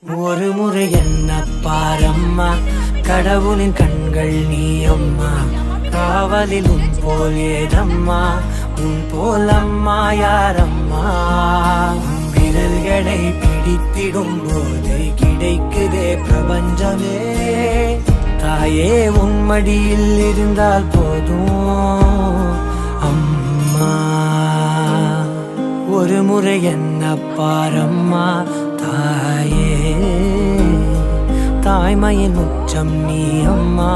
ஒரு முறை என்ன பாரம்மா, கடவுளின் கண்கள் நீ அம்மா. காவலில் உன் போல் ஏதம்மா, உன் போல் அம்மா யாரம்மா. உன் விரல்களை பிடித்திடும் போது கிடைக்குதே பிரபஞ்சமே. தாயே உன் மடியில் இருந்தால் போதும் அம்மா. ஒரு முறை என்ன பாரம்மா தாயே, தாய்மையின் உச்சம் நீ அம்மா.